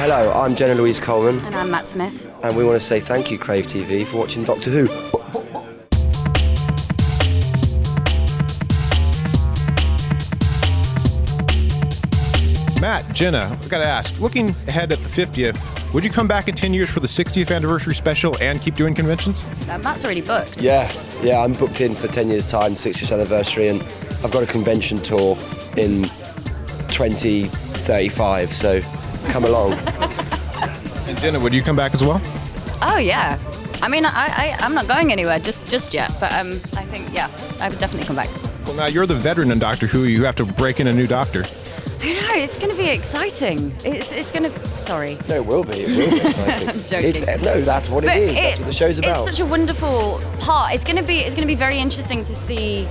Hello, I'm Jenna-Louise Coleman. And I'm Matt Smith. And we want to say thank you, Crave TV, for watching Doctor Who. Matt, Jenna, I've got to ask, looking ahead at the 50th, would you come back in 10 years for the 60th anniversary special and keep doing conventions? Matt's already booked. Yeah, I'm booked in for 10 years' time, 60th anniversary, and I've got a convention tour in 2035, so come along. And Jenna, would you come back as well? Oh, yeah. I mean, I'm not going anywhere just yet, but I think, yeah, I would definitely come back. Well, now you're the veteran in Doctor Who. You have to break in a new doctor. I know, it's going to be exciting. It's going to... Sorry. No, it will be. It will be exciting. I'm joking. No, that's what it is. That's what the show's about. It's such a wonderful part. It's going to be very interesting to see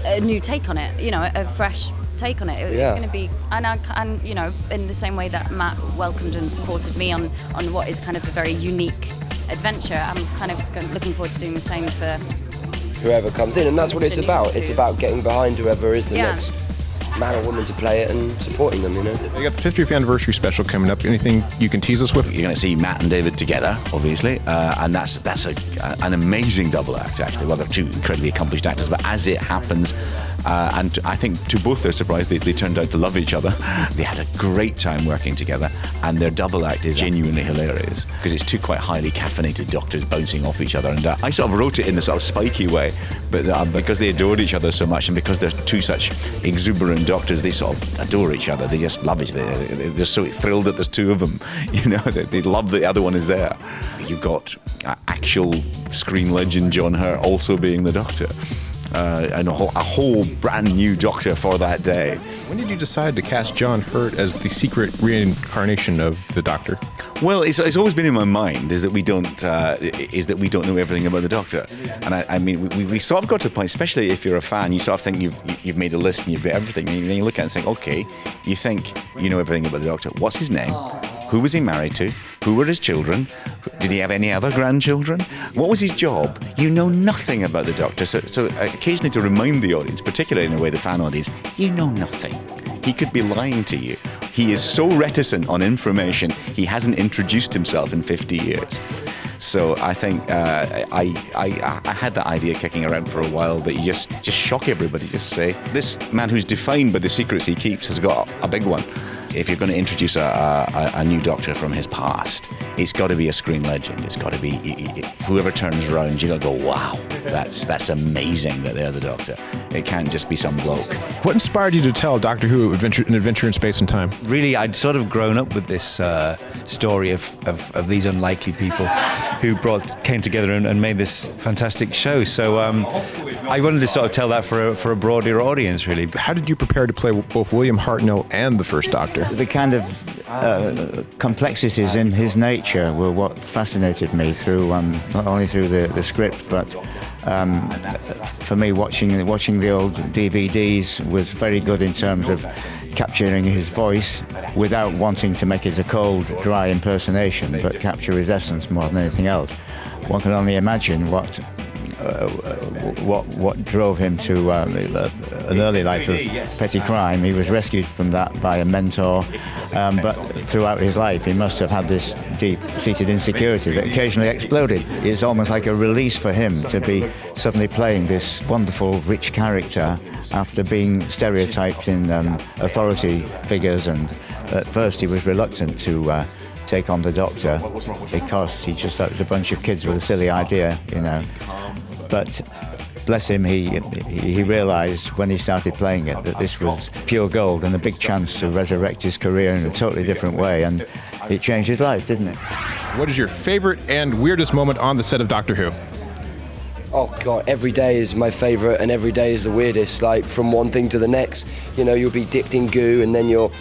a new take on it, you know, a fresh take on it. It's going to be... And, you know, in the same way that Matt welcomed and supported me on what is kind of a very unique adventure, I'm kind of looking forward to doing the same for... whoever comes in, and that's what it's about. It's about getting behind whoever is the Yeah. next man or woman to play it and supporting them, you know. You got the 50th anniversary special coming up. Anything you can tease us with? You're going to see Matt and David together, obviously, and that's an amazing double act, actually. Well, they're two incredibly accomplished actors, but as it happens, and I think to both their surprise, they turned out to love each other. They had a great time working together, and their double act is genuinely hilarious because it's two quite highly caffeinated doctors bouncing off each other. And I sort of wrote it in this sort of spiky way, but because they adored each other so much, and because they're two such exuberant doctors, they sort of adore each other. They just love each other. They're so thrilled that there's two of them. You know, they love that the other one is there. You've got actual screen legend John Hurt also being the Doctor. And a whole brand new Doctor for that day. When did you decide to cast John Hurt as the secret reincarnation of the Doctor? Well, it's always been in my mind is that we don't know everything about the Doctor, and I mean we sort of got to a point, especially if you're a fan, you sort of think you've made a list and you've got everything, and then you look at it and think, okay, you think you know everything about the Doctor. What's his name? Who was he married to? Who were his children? Did he have any other grandchildren? What was his job? You know nothing about the Doctor. So occasionally to remind the audience, particularly in a way the fan audience, you know nothing. He could be lying to you. He is so reticent on information, he hasn't introduced himself in 50 years. So I think I had that idea kicking around for a while that you just shock everybody. Just say, this man who's defined by the secrets he keeps has got a big one. If you're going to introduce a new Doctor from his past, it's got to be a screen legend. It's got to be whoever turns around, you got to go, wow, that's amazing that they're the Doctor. It can't just be some bloke. What inspired you to tell Doctor Who an adventure in space and time? Really, I'd sort of grown up with this story of these unlikely people who came together and made this fantastic show. So I wanted to sort of tell that for a broader audience, really. How did you prepare to play both William Hartnell and the first Doctor? The kind of complexities in his nature were what fascinated me through not only through the script, but for me watching the old DVDs was very good in terms of capturing his voice without wanting to make it a cold, dry impersonation, but capture his essence more than anything else. One can only imagine what drove him to an early life of petty crime. He was rescued from that by a mentor, but throughout his life he must have had this deep-seated insecurity that occasionally exploded. It's almost like a release for him to be suddenly playing this wonderful, rich character after being stereotyped in authority figures, and at first he was reluctant to take on the Doctor because he just thought it was a bunch of kids with a silly idea, you know. But bless him, he realised when he started playing it that this was pure gold and a big chance to resurrect his career in a totally different way, and it changed his life, didn't it? What is your favourite and weirdest moment on the set of Doctor Who? Oh God, every day is my favourite and every day is the weirdest, like from one thing to the next. You know, you'll be dipped in goo and then you're,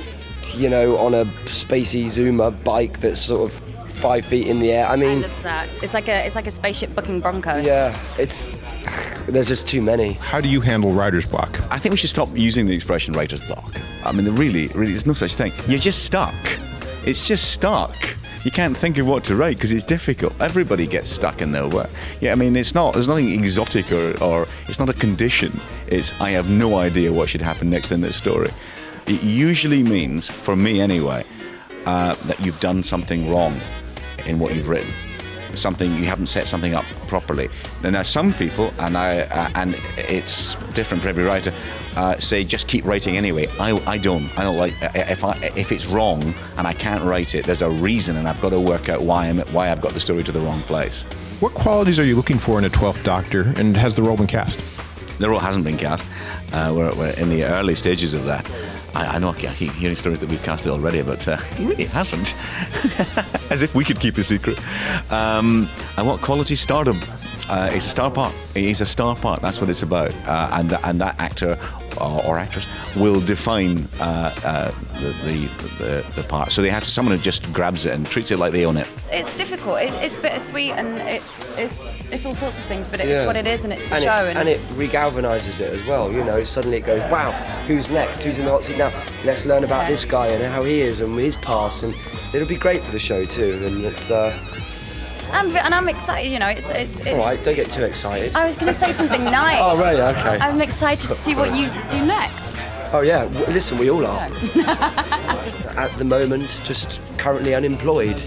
you know, on a spacey Zuma bike that's sort of 5 feet in the air. I mean, I love that. It's like a spaceship booking Bronco. yeah, there's just too many. How do you handle writer's block? I think we should stop using the expression writer's block. I mean, really, there's no such thing. You're just stuck. It's just stuck. You can't think of what to write because it's difficult. Everybody gets stuck in their work. Yeah, I mean, there's nothing exotic or it's not a condition. It's, I have no idea what should happen next in this story. It usually means, for me anyway, that you've done something wrong in what you've written. Something you haven't set something up properly. Now some people, and it's different for every writer, say just keep writing anyway. I don't like if it's wrong and I can't write it. There's a reason, and I've got to work out why I've got the story to the wrong place. What qualities are you looking for in a 12th Doctor, and has the role been cast? The role hasn't been cast. We're in the early stages of that. I know I keep hearing stories that we've cast it already, but it hasn't. As if we could keep a secret. And what quality? Stardom. It's a star part. It's a star part. That's what it's about. And that actor or actress will define the part. So they have someone who just grabs it and treats it like they own it. It's difficult. It's bittersweet, and it's all sorts of things. But it's what it is, and it's the show. And it regalvanizes it as well. You know, suddenly it goes, wow, who's next? Who's in the hot seat now? Let's learn about this guy and how he is and his past, and it'll be great for the show too. And it's. And I'm excited, you know, it's All right, don't get too excited. I was going to say something nice. Oh, right, okay. I'm excited to see what you do next. Oh, yeah, listen, we all are. At the moment, just currently unemployed.